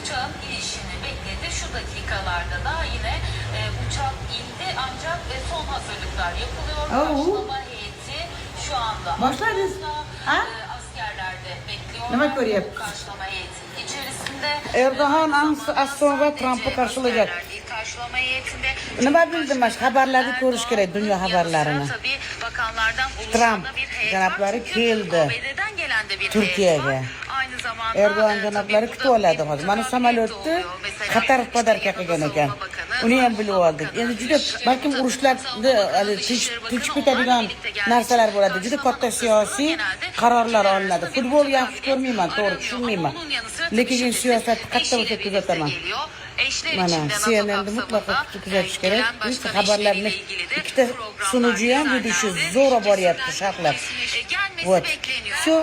uçağın inişini bekledi. Şu dakikalarda da yine uçak indi ancak son hazırlıklar yapılıyor. Karşılama heyeti şu anda Başladınız. Ha? Askerler de bekliyor. Nima ko'ryapsiz? Karşılama heyetinin içerisinde Erdoğan az sonra Trump'ı karşılayacak. Karşılama heyetinde Nima bildim, haberleri ko'rish kerak, dunyo haberlarini. tabii bakanlardan Trump bir heyet janoblari var. keldi ABD'den gelen de bir Turkiyaga. heyet var. Aynı zamanda Erdo'g'an janoblari kutib oladi hozir. Mana samolyotni Qatar podarka qilgan ekan. Uni ham bilib oldik. Endi juda balkim urushlarda tinchib ketadigan narsalar bo'ladi. Juda katta siyosiy qarorlar olinadi. Futbol yaxshi ko'rmayman, to'g'ri tushunmayman. Lekin siyosatni qattiq o'ta kuzataman. Mana CNN'ni mutlaqo kuzatish kerak. Biz xabarlarni ikkita sunucu ham bu ishi zo'ra boryapti, sharhlab. Вот. Все.